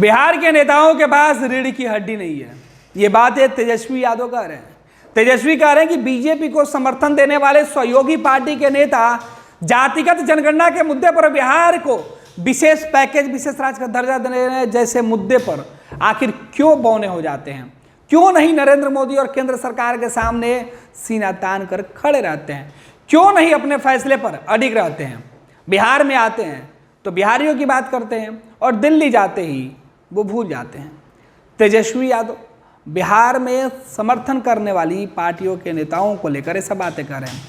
बिहार के नेताओं के पास रीढ़ की हड्डी नहीं है, ये बात है तेजस्वी यादव कह रहे हैं। तेजस्वी कह रहे हैं कि बीजेपी को समर्थन देने वाले सहयोगी पार्टी के नेता जातिगत जनगणना के मुद्दे पर बिहार को विशेष पैकेज, विशेष राज्य का दर्जा देने जैसे मुद्दे पर आखिर क्यों बौने हो जाते हैं, क्यों नहीं नरेंद्र मोदी और केंद्र सरकार के सामने सीना तान कर खड़े रहते हैं, क्यों नहीं अपने फैसले पर अडिग रहते हैं। बिहार में आते हैं तो बिहारियों की बात करते हैं और दिल्ली जाते ही वो भूल जाते हैं। तेजस्वी यादव बिहार में समर्थन करने वाली पार्टियों के नेताओं को लेकर ये सब बातें कर रहे हैं।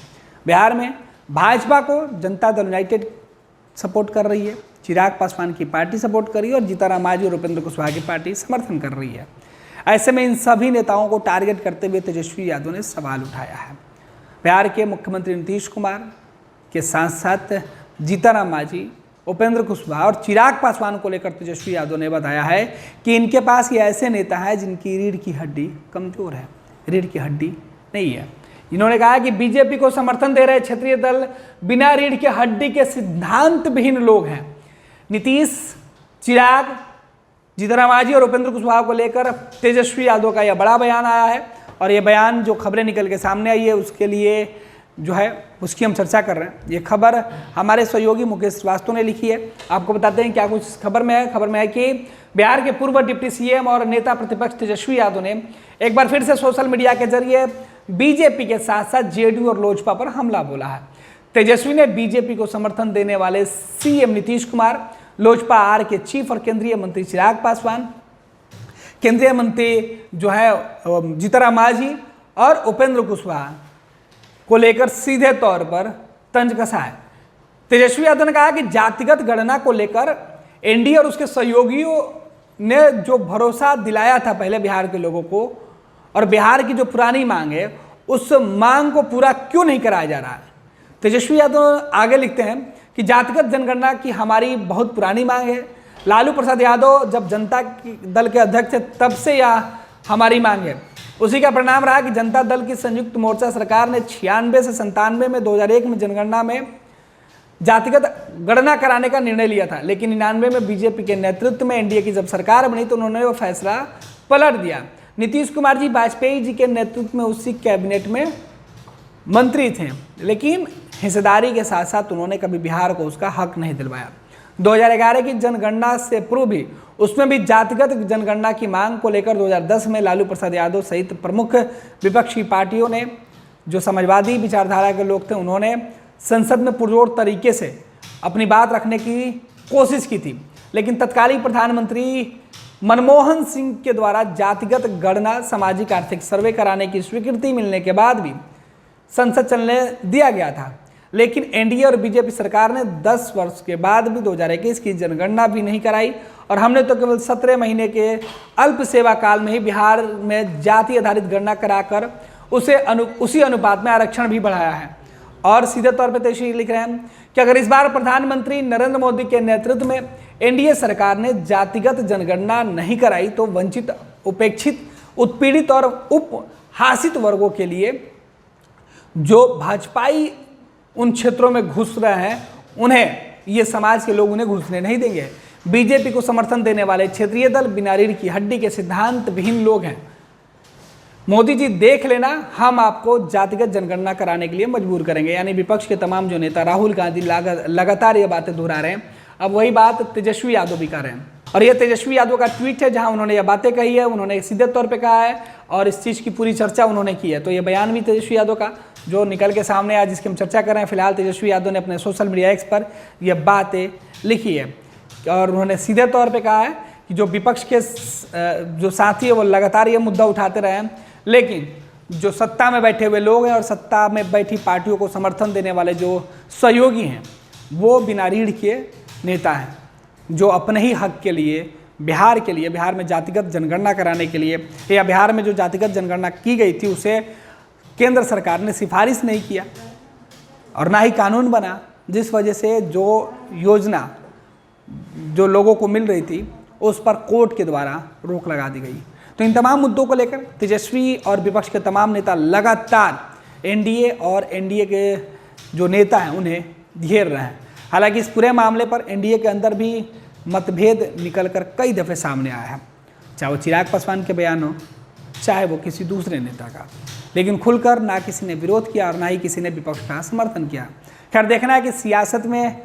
बिहार में भाजपा को जनता दल यूनाइटेड सपोर्ट कर रही है, चिराग पासवान की पार्टी सपोर्ट कर रही है और जीतनराम मांझी और उपेंद्र कुशवाहा की पार्टी समर्थन कर रही है। ऐसे में इन सभी नेताओं को टारगेट करते हुए तेजस्वी यादव ने सवाल उठाया है। बिहार के मुख्यमंत्री नीतीश कुमार के साथ साथ जीतनराम मांझी, उपेंद्र कुशवाहा और चिराग पासवान को लेकर तेजस्वी यादव ने बताया है कि इनके पास ये ऐसे नेता हैं जिनकी रीढ़ की हड्डी कमजोर है, रीढ़ की हड्डी नहीं है। इन्होंने कहा कि बीजेपी को समर्थन दे रहे क्षेत्रीय दल बिना रीढ़ की हड्डी के सिद्धांत विहीन लोग हैं। नीतीश, चिराग, जीतनराम मांझी और उपेंद्र कुशवाहा को लेकर तेजस्वी यादव का यह बड़ा बयान आया है और ये बयान जो खबरें निकल के सामने आई है उसके लिए जो है उसकी हम चर्चा कर रहे हैं। ये खबर हमारे सहयोगी मुकेश श्रीवास्तव ने लिखी है। आपको बताते हैं क्या कुछ खबर में है। खबर में है कि बिहार के पूर्व डिप्टी सीएम और नेता प्रतिपक्ष तेजस्वी यादव ने एक बार फिर से सोशल मीडिया के जरिए बीजेपी के साथ साथ जेडीयू और लोजपा पर हमला बोला है। तेजस्वी ने बीजेपी को समर्थन देने वाले सीएम नीतीश कुमार, लोजपा आर के चीफ और केंद्रीय मंत्री चिराग पासवान, केंद्रीय मंत्री जो है जीतनराम मांझी और उपेंद्र कुशवाहा को लेकर सीधे तौर पर तंज कसा है। तेजस्वी यादव ने कहा कि जातिगत गणना को लेकर एनडीए और उसके सहयोगियों ने जो भरोसा दिलाया था पहले बिहार के लोगों को और बिहार की जो पुरानी मांग है उस मांग को पूरा क्यों नहीं कराया जा रहा है। तेजस्वी यादव आगे लिखते हैं कि जातिगत जनगणना की हमारी बहुत पुरानी मांग है। लालू प्रसाद यादव जब जनता दल के अध्यक्ष थे तब से यह हमारी मांग है। उसी का परिणाम रहा कि जनता दल की संयुक्त मोर्चा सरकार ने 96 से 97 में 2001 में जनगणना में जातिगत गणना कराने का निर्णय लिया था, लेकिन 99 में बीजेपी के नेतृत्व में एनडीए की जब सरकार बनी तो उन्होंने वो फैसला पलट दिया। नीतीश कुमार जी वाजपेयी जी के नेतृत्व में उसी कैबिनेट में मंत्री थे, लेकिन हिस्सेदारी के साथ साथ उन्होंने कभी बिहार को उसका हक नहीं दिलवाया। 2011 की जनगणना से पूर्व भी उसमें भी जातिगत जनगणना की मांग को लेकर 2010 में लालू प्रसाद यादव सहित प्रमुख विपक्षी पार्टियों ने, जो समाजवादी विचारधारा के लोग थे, उन्होंने संसद में पुरजोर तरीके से अपनी बात रखने की कोशिश की थी, लेकिन तत्कालीन प्रधानमंत्री मनमोहन सिंह के द्वारा जातिगत गणना, सामाजिक आर्थिक सर्वे कराने की स्वीकृति मिलने के बाद भी संसद चलने दिया गया था। लेकिन एनडीए और बीजेपी सरकार ने 10 वर्ष के बाद भी 2021 की जनगणना भी नहीं कराई और हमने तो केवल 17 महीने के अल्प सेवा काल में ही बिहार में जाति आधारित गणना कराकर उसी अनुपात में आरक्षण भी बढ़ाया है। और सीधे तौर पर तेजस्वी लिख रहे हैं कि अगर इस बार प्रधानमंत्री नरेंद्र मोदी के नेतृत्व में एनडीए सरकार ने जातिगत जनगणना नहीं कराई तो वंचित, उपेक्षित, उत्पीड़ित और उपहासित वर्गों के लिए जो भाजपाई उन क्षेत्रों में घुस रहे हैं उन्हें ये समाज के लोग उन्हें घुसने नहीं देंगे। बीजेपी को समर्थन देने वाले क्षेत्रीय दल बिना रीढ़ की हड्डी के सिद्धांत विहीन लोग हैं। मोदी जी देख लेना, हम आपको जातिगत जनगणना कराने के लिए मजबूर करेंगे। यानी विपक्ष के तमाम जो नेता राहुल गांधी लगातार ये बातें दोहरा रहे हैं। अब वही बात तेजस्वी यादव भी कर रहे हैं और ये तेजस्वी यादव का ट्वीट है जहां उन्होंने ये बातें कही है, उन्होंने सीधे तौर पे कहा है और इस चीज़ की पूरी चर्चा उन्होंने की है। तो ये बयान भी तेजस्वी यादव का जो निकल के सामने आया, जिसकी हम चर्चा कर रहे हैं। फिलहाल तेजस्वी यादव ने अपने सोशल मीडिया एक्स पर यह बातें लिखी है और उन्होंने सीधे तौर पर कहा है कि जो विपक्ष के जो साथी है वो लगातार ये मुद्दा उठाते रहे हैं, लेकिन जो सत्ता में बैठे हुए लोग हैं और सत्ता में बैठी पार्टियों को समर्थन देने वाले जो सहयोगी हैं वो बिना रीढ़ के नेता हैं, जो अपने ही हक के लिए, बिहार में जातिगत जनगणना कराने के लिए या बिहार में जो जातिगत जनगणना की गई थी उसे केंद्र सरकार ने सिफारिश नहीं किया और ना ही कानून बना, जिस वजह से जो योजना जो लोगों को मिल रही थी उस पर कोर्ट के द्वारा रोक लगा दी गई। तो इन तमाम मुद्दों को लेकर तेजस्वी और विपक्ष के तमाम नेता लगातार एनडीए और एनडीए के जो नेता हैं उन्हें घेर रहे हैं। हालांकि इस पूरे मामले पर एनडीए के अंदर भी मतभेद निकलकर कई दफ़े सामने आया है, चाहे वो चिराग पासवान के बयान हो, चाहे वो किसी दूसरे नेता का, लेकिन खुलकर ना किसी ने विरोध किया और ना ही किसी ने विपक्ष का समर्थन किया। खैर, देखना है कि सियासत में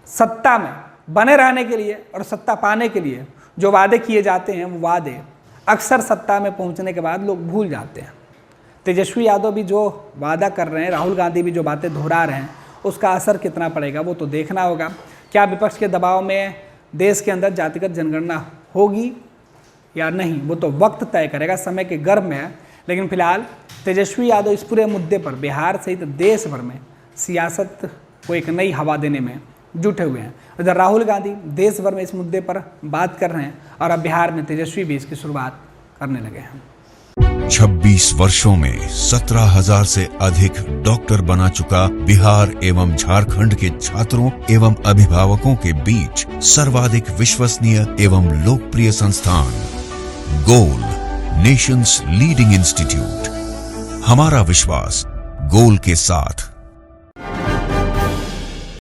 सत्ता में बने रहने के लिए और सत्ता पाने के लिए जो वादे किए जाते हैं, वो वादे अक्सर सत्ता में पहुंचने के बाद लोग भूल जाते हैं। तेजस्वी यादव भी जो वादा कर रहे हैं, राहुल गांधी भी जो बातें दोहरा रहे हैं, उसका असर कितना पड़ेगा वो तो देखना होगा। क्या विपक्ष के दबाव में देश के अंदर जातिगत जनगणना होगी या नहीं, वो तो वक्त तय करेगा, समय के गर्भ में है। लेकिन फिलहाल तेजस्वी यादव इस पूरे मुद्दे पर बिहार सहित देश भर में सियासत को एक नई हवा देने में जुटे हुए हैं। इधर राहुल गांधी देश भर में इस मुद्दे पर बात कर रहे हैं और अब बिहार में तेजस्वी भी इसकी शुरुआत करने लगे हैं। 26 वर्षों में 17,000 से अधिक डॉक्टर बना चुका बिहार एवं झारखंड के छात्रों एवं अभिभावकों के बीच सर्वाधिक विश्वसनीय एवं लोकप्रिय संस्थान गोल, नेशंस लीडिंग इंस्टीट्यूट। हमारा विश्वास गोल के साथ।